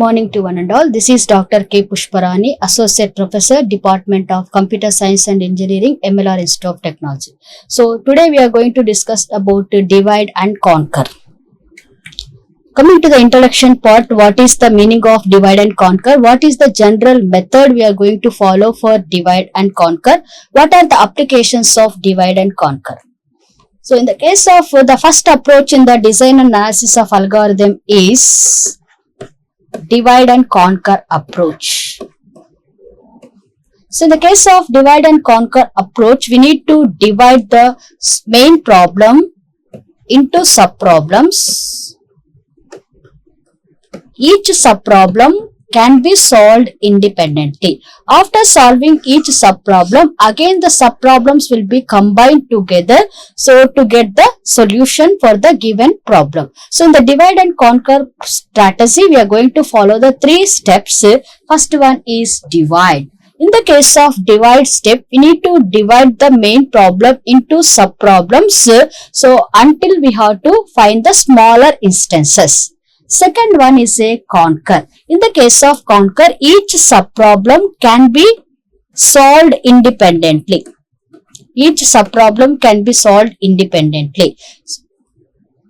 morning to one and all. This is Dr. K. Pushpa Rani, Associate Professor, Department of Computer Science and Engineering, MLR Institute of Technology. So today we are going to discuss about divide and conquer. Coming to the introduction part, what is the meaning of divide and conquer? What is the general method we are going to follow for divide and conquer? What are the applications of divide and conquer? So in the case of the first approach in the design and analysis of algorithm is divide and conquer approach. So in the case of divide and conquer approach, we need to divide the main problem into sub-problems. Each sub-problem can be solved independently. After solving each sub-problem, again the sub-problems will be combined together so to get the solution for the given problem. So in the divide and conquer strategy, we are going to follow the 3 steps. First one is divide. In the case of divide step, we need to divide the main problem into sub-problems. So until we have to find the smaller instances. Second one is a conquer. In the case of conquer, each sub-problem can be solved independently. Each sub-problem can be solved independently.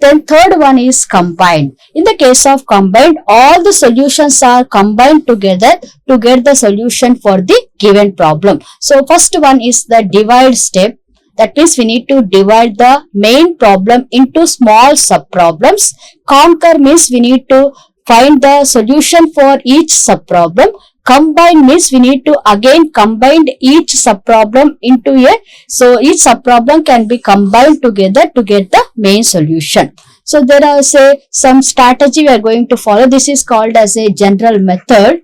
Then third one is combined. In the case of combined, all the solutions are combined together to get the solution for the given problem. So first one is the divide step. That means we need to divide the main problem into small sub-problems. Conquer means we need to find the solution for each sub-problem. Combine means we need to again combine each sub-problem into a, so each sub-problem can be combined together to get the main solution. So there are some strategy we are going to follow. This is called as a general method.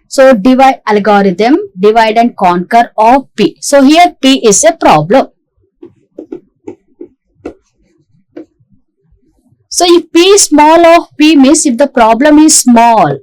So divide algorithm, divide and conquer of P. So here P is a problem. So if P is small of P means if the problem is small,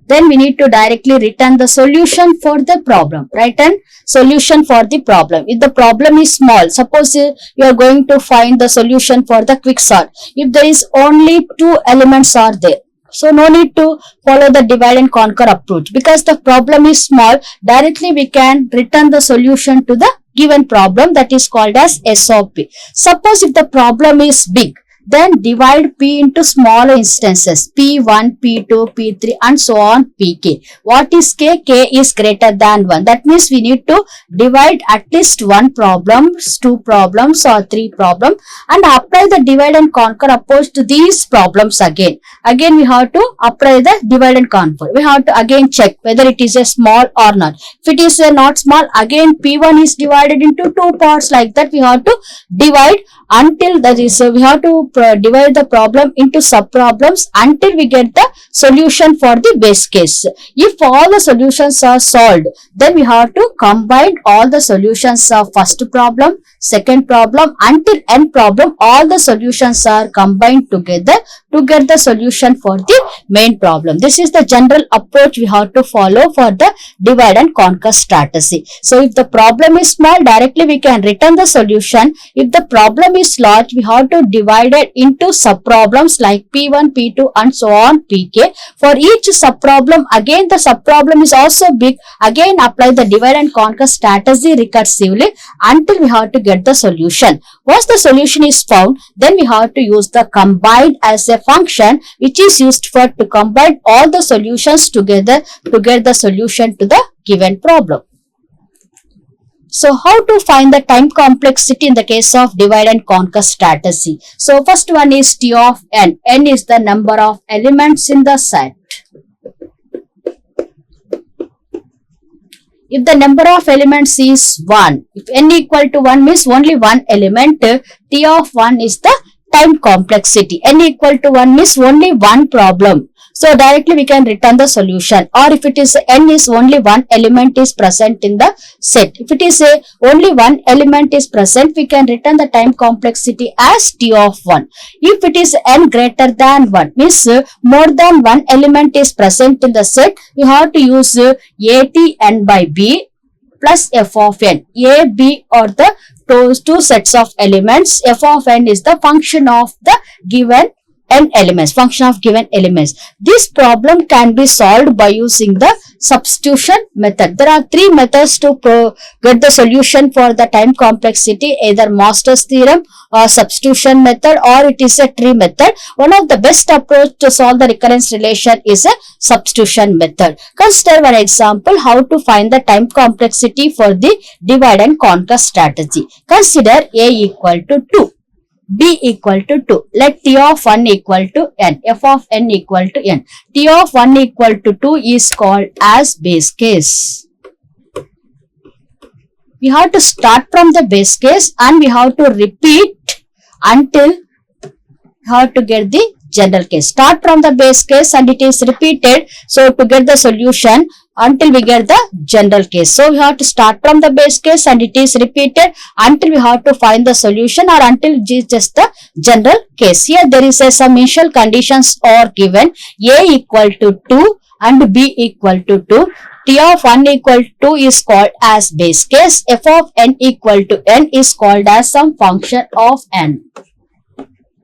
then we need to directly return the solution for the problem. Return solution for the problem. If the problem is small, suppose you are going to find the solution for the quicksort. If there is only 2 elements are there, so no need to follow the divide and conquer approach because the problem is small. Directly we can return the solution to the given problem, that is called as S of P. Suppose if the problem is big, then divide P into smaller instances, P1, P2, P3 and so on Pk. What is K? K is greater than 1. That means we need to divide at least 1 problem, 2 problems or 3 problems and apply the divide and conquer approach to these problems again. Again we have to apply the divide and conquer. We have to again check whether it is a small or not. If it is not small, again P1 is divided into 2 parts, like that we have to divide until that is, we have to divide the problem into sub-problems until we get the solution for the base case. If all the solutions are solved, then we have to combine all the solutions of first problem, second problem until end problem. All the solutions are combined together to get the solution for the main problem. This is the general approach we have to follow for the divide and conquer strategy. So if the problem is small, directly we can return the solution. If the problem is large, we have to divide it into sub-problems like P1, P2 and so on Pk. For each sub-problem, again the sub-problem is also big. Again apply the divide and conquer strategy recursively until we have to get the solution. Once the solution is found, then we have to use the combine as a function which is used for to combine all the solutions together to get the solution to the given problem. So how to find the time complexity in the case of divide and conquer strategy? So first one is T of n. N is the number of elements in the set. If the number of elements is 1, if n equal to 1 means only one element, T of 1 is the time complexity. N equal to 1 means only one problem. So directly we can return the solution. Or if it is n is only one element is present in the set. If it is only one element is present, we can return the time complexity as T of 1. If it is n greater than 1, means more than one element is present in the set, you have to use AT n by B plus f of n. A, B are the two sets of elements. F of n is the function of the given n elements, function of given elements. This problem can be solved by using the substitution method. There are three methods to get the solution for the time complexity, either Master's theorem or substitution method, or it is a tree method. One of the best approach to solve the recurrence relation is a substitution method. Consider one example how to find the time complexity for the divide and conquer strategy. Consider A equal to 2. B equal to 2. Let T of 1 equal to n. F of n equal to n. T of 1 equal to 2 is called as base case. We have to start from the base case and we have to repeat until we have to get the general case. Start from the base case and it is repeated. So to get the solution until we get the general case. So we have to start from the base case and it is repeated until we have to find the solution or until it is just the general case. Here there is some initial conditions are given. A equal to 2 and B equal to 2. T of 1 equal to 2 is called as base case. F of n equal to n is called as some function of n.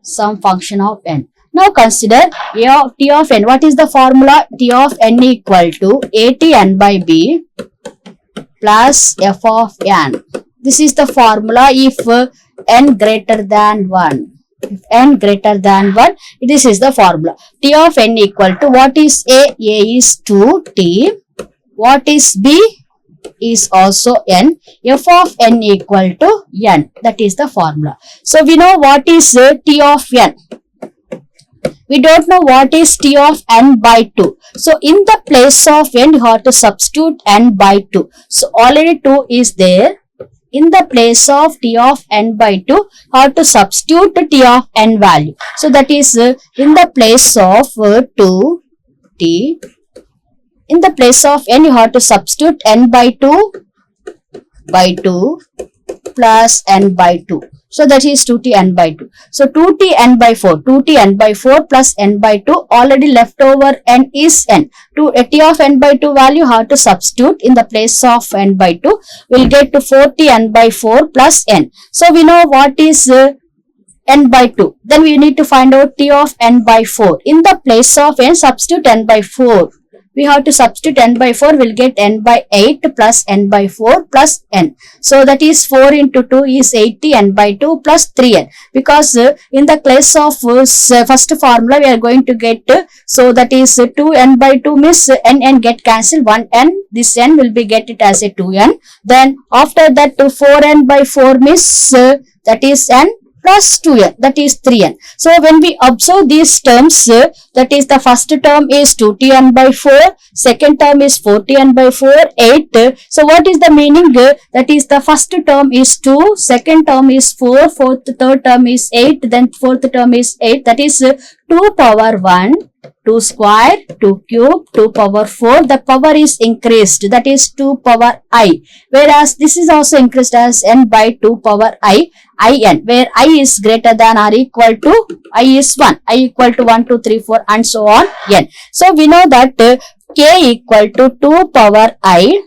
Some function of n. Now consider A of T of n. What is the formula? T of n equal to ATn by B plus F of n. This is the formula if n greater than 1. If n greater than 1, this is the formula. T of n equal to what is A? A is 2T. What is B? Is also n. F of n equal to n. That is the formula. So we know what is T of n. We don't know what is T of n by 2. So in the place of n, you have to substitute n by 2. So already 2 is there. In the place of T of n by 2, you have to substitute T of n value. So that is in the place of 2T. In the place of n, you have to substitute n by 2 plus n by 2. So that is 2t n by 2. So 2t n by 4. 2t n by 4 plus n by 2. Already left over n is n. To T of n by 2 value, how to substitute in the place of n by 2. We'll get to 4t n by 4 plus n. So we know what is n by 2. Then we need to find out T of n by 4. In the place of n, substitute n by 4. We have to substitute n by 4, we'll get n by 8 plus n by 4 plus n. So that is 4 into 2 is 80 n by 2 plus 3n. Because in the place of first formula we are going to get, so that is 2n by 2 means n get cancelled, 1n, this n will be get it as a 2n. Then after that 4n by 4 means that is n plus 2n, that is 3n. So when we observe these terms, that is the first term is 2tn by 4, second term is 4tn by 4, 8. So what is the meaning? That is the first term is 2, second term is 4, third term is 8, then fourth term is 8. That is 2 power 1, 2 square, 2 cube, 2 power 4. The power is increased, that is 2 power I. Whereas this is also increased as n by 2 power I, in, where I is greater than or equal to, I is 1, I equal to 1, 2, 3, 4 and so on n. So we know that k equal to 2 power I,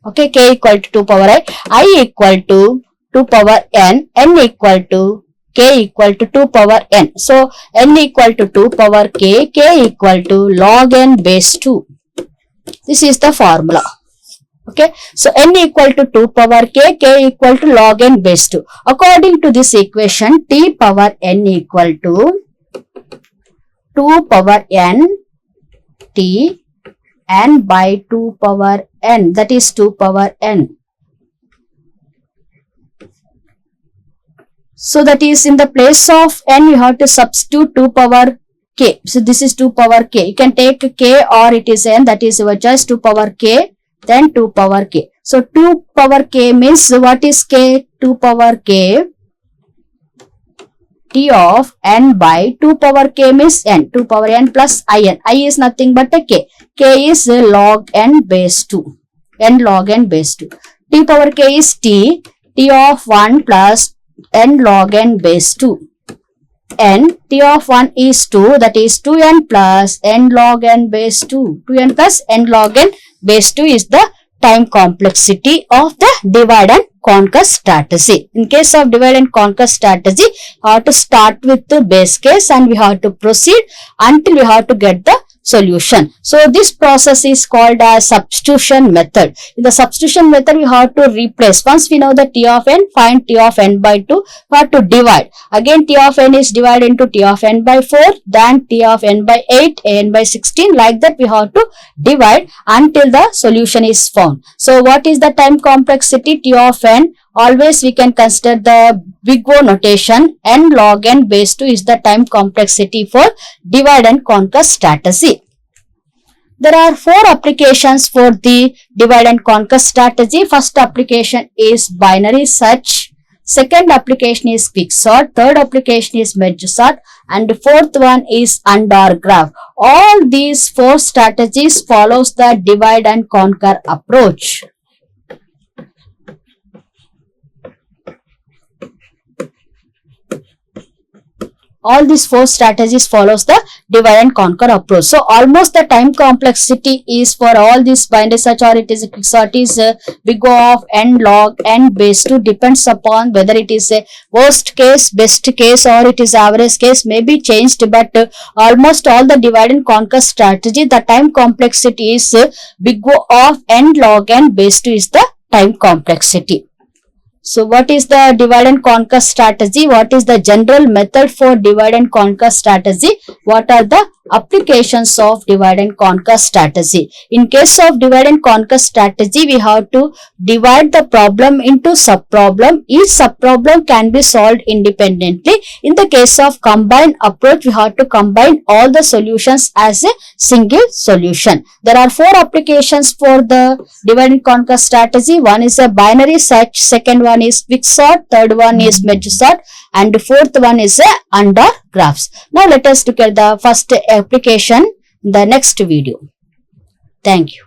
okay, k equal to 2 power I equal to 2 power n equal to k equal to 2 power n. So n equal to 2 power k equal to log n base 2. This is the formula. Okay, so n equal to 2 power k equal to log n base 2. According to this equation, t power n equal to 2 power n t n by 2 power n, that is 2 power n. So that is in the place of n, you have to substitute 2 power k. So this is 2 power k. You can take k or it is n, that is your choice, 2 power k, then 2 power k. So 2 power k means what is k? 2 power k, t of n by 2 power k means n, 2 power n plus in. I is nothing but a k. K is log n base 2, n log n base 2. T power k is t of 1 plus n log n base 2. N, t of 1 is 2, that is 2n plus n log n base 2. 2n plus n log n base 2 is the time complexity of the divide and conquer strategy. In case of divide and conquer strategy, we have to start with the base case and we have to proceed until we have to get the solution. So this process is called as substitution method. In the substitution method, we have to replace. Once we know the t of n, find t of n by 2. We have to divide. Again, t of n is divided into t of n by 4, then t of n by 8, n by 16. Like that, we have to divide until the solution is found. So what is the time complexity? T of n. Always we can consider the big O notation. N log n base 2 is the time complexity for divide and conquer strategy. There are 4 applications for the divide and conquer strategy. First application is binary search. Second application is quicksort. Third application is merge sort. And fourth one is AND/OR graph. All these 4 strategies follows the divide and conquer approach. All these 4 strategies follows the divide and conquer approach. So almost the time complexity is for all these binary search or it is a quicksort is big O of n log n base 2, depends upon whether it is a worst case, best case or it is average case, may be changed, but almost all the divide and conquer strategy, the time complexity is big O of n log n base 2 is the time complexity. So what is the divide and conquer strategy? What is the general method for divide and conquer strategy? What are the applications of divide and conquer strategy? In case of divide and conquer strategy, we have to divide the problem into sub-problem. Each sub-problem can be solved independently. In the case of combined approach, we have to combine all the solutions as a single solution. There are 4 applications for the divide and conquer strategy. One is a binary search, second one is quicksort, third one is merge sort, and fourth one is a AND/OR graphs. Now let us look at the first application in the next video. Thank you.